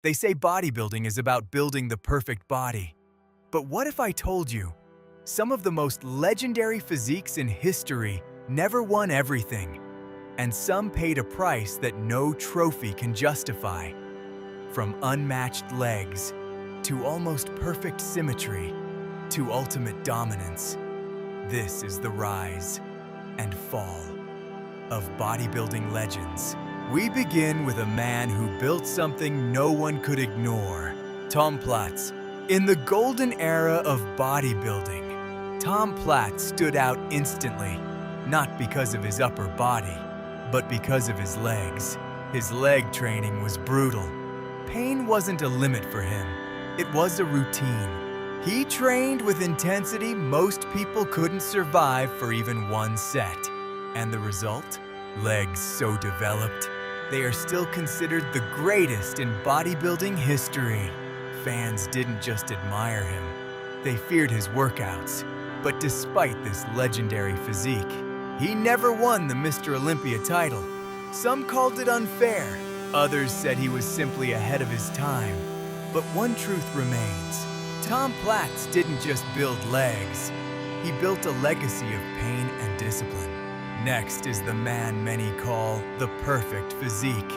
They say bodybuilding is about building the perfect body. But what if I told you some of the most legendary physiques in history never won everything, and some paid a price that no trophy can justify? From unmatched legs, to almost perfect symmetry, to ultimate dominance, this is the rise and fall of bodybuilding legends. We begin with a man who built something no one could ignore, Tom PLATZ. In the golden era of bodybuilding, Tom PLATZ stood out instantly, not because of his upper body, but because of his legs. His leg training was brutal. Pain wasn't a limit for him, it was a routine. He trained with intensity most people couldn't survive for even one set. And the result? Legs so developed, they are still considered the greatest in bodybuilding history. Fans didn't just admire him, they feared his workouts. But despite this legendary physique, he never won the Mr. Olympia title. Some called it unfair, others said he was simply ahead of his time. But one truth remains. Tom PLATZ didn't just build legs, he built a legacy of pain and discipline. Next is the man many call the perfect physique,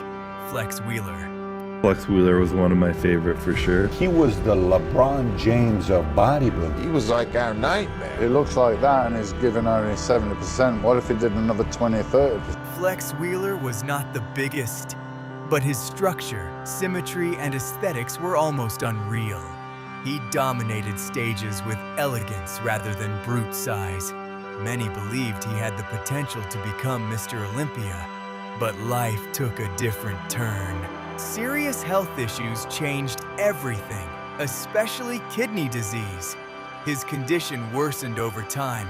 Flex Wheeler. Flex Wheeler was one of my favorite for sure. He was the LeBron James of bodybuilding. He was like our nightmare. It looks like that and he's giving only 70%. What if he did another 20 or 30%? Flex Wheeler was not the biggest, but his structure, symmetry, and aesthetics were almost unreal. He dominated stages with elegance rather than brute size. Many believed he had the potential to become Mr. Olympia, but life took a different turn. Serious health issues changed everything, especially kidney disease. His condition worsened over time,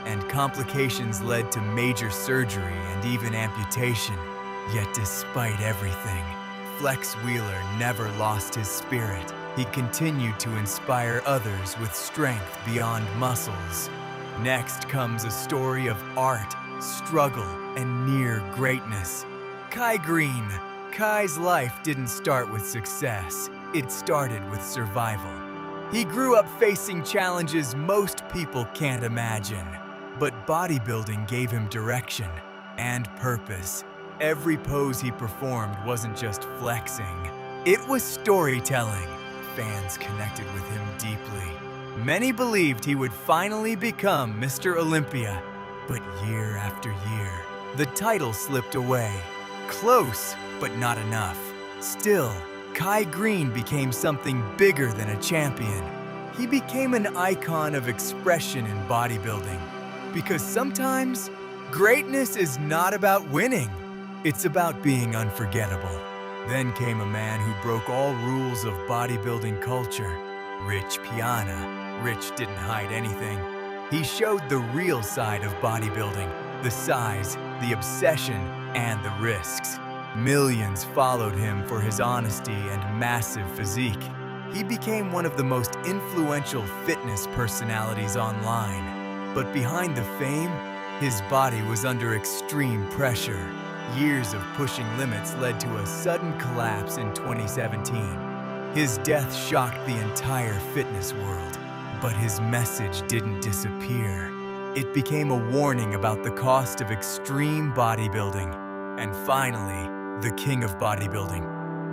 and complications led to major surgery and even amputation. Yet despite everything, Flex Wheeler never lost his spirit. He continued to inspire others with strength beyond muscles. Next comes a story of art, struggle, and near greatness. Kai Greene. Kai's life didn't start with success, it started with survival. He grew up facing challenges most people can't imagine. But bodybuilding gave him direction and purpose. Every pose he performed wasn't just flexing, it was storytelling. Fans connected with him deeply. Many believed he would finally become Mr. Olympia, but year after year, the title slipped away. Close, but not enough. Still, Kai Greene became something bigger than a champion. He became an icon of expression in bodybuilding. Because sometimes, greatness is not about winning, it's about being unforgettable. Then came a man who broke all rules of bodybuilding culture, Rich Piana. Rich didn't hide anything. He showed the real side of bodybuilding, the size, the obsession, and the risks. Millions followed him for his honesty and massive physique. He became one of the most influential fitness personalities online. But behind the fame, his body was under extreme pressure. Years of pushing limits led to a sudden collapse in 2017. His death shocked the entire fitness world, but his message didn't disappear. It became a warning about the cost of extreme bodybuilding. And finally, the king of bodybuilding,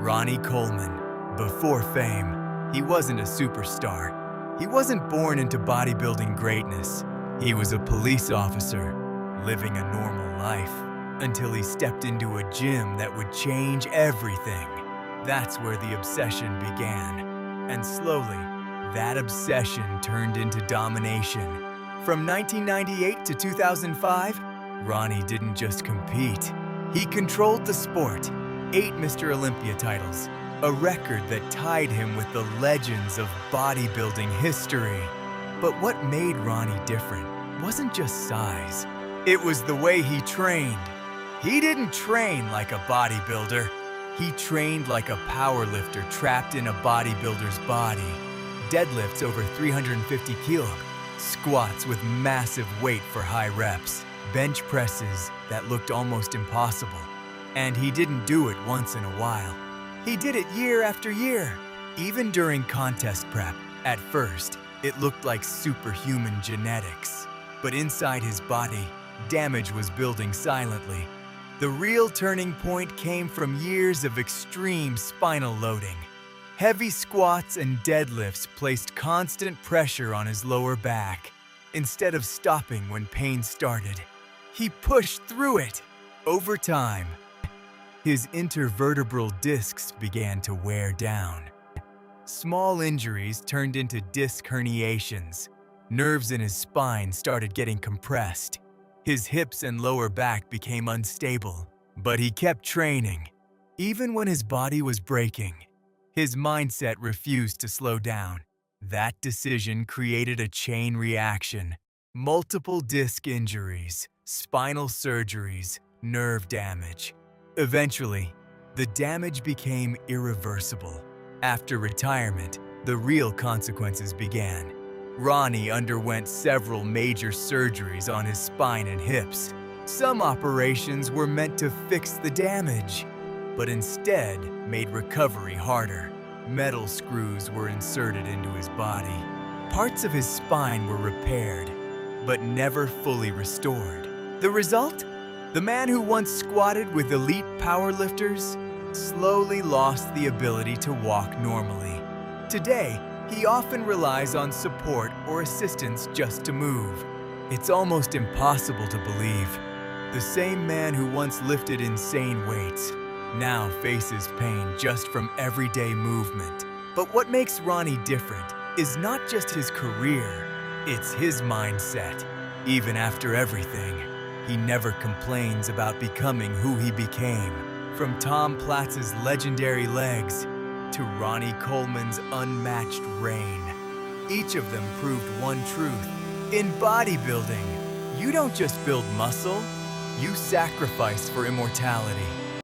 Ronnie Coleman. Before fame, he wasn't a superstar. He wasn't born into bodybuilding greatness. He was a police officer, living a normal life, until he stepped into a gym that would change everything. That's where the obsession began. And slowly, that obsession turned into domination. From 1998 to 2005, Ronnie didn't just compete. He controlled the sport, 8 Mr. Olympia titles, a record that tied him with the legends of bodybuilding history. But what made Ronnie different wasn't just size. It was the way he trained. He didn't train like a bodybuilder. He trained like a powerlifter trapped in a bodybuilder's body. Deadlifts over 350 kilo, squats with massive weight for high reps, bench presses that looked almost impossible. And he didn't do it once in a while. He did it year after year, even during contest prep. At first, it looked like superhuman genetics. But inside his body, damage was building silently. The real turning point came from years of extreme spinal loading. Heavy squats and deadlifts placed constant pressure on his lower back. Instead of stopping when pain started, he pushed through it. Over time, his intervertebral discs began to wear down. Small injuries turned into disc herniations. Nerves in his spine started getting compressed. His hips and lower back became unstable, but he kept training. Even when his body was breaking, his mindset refused to slow down. That decision created a chain reaction. Multiple disc injuries, spinal surgeries, nerve damage. Eventually, the damage became irreversible. After retirement, the real consequences began. Ronnie underwent several major surgeries on his spine and hips. Some operations were meant to fix the damage, but instead made recovery harder. Metal screws were inserted into his body. Parts of his spine were repaired, but never fully restored. The result? The man who once squatted with elite powerlifters slowly lost the ability to walk normally. Today, he often relies on support or assistance just to move. It's almost impossible to believe. The same man who once lifted insane weights now faces pain just from everyday movement. But what makes Ronnie different is not just his career, it's his mindset. Even after everything, he never complains about becoming who he became. From Tom Platz's legendary legs to Ronnie Coleman's unmatched reign. Each of them proved one truth. In bodybuilding, you don't just build muscle, you sacrifice for immortality.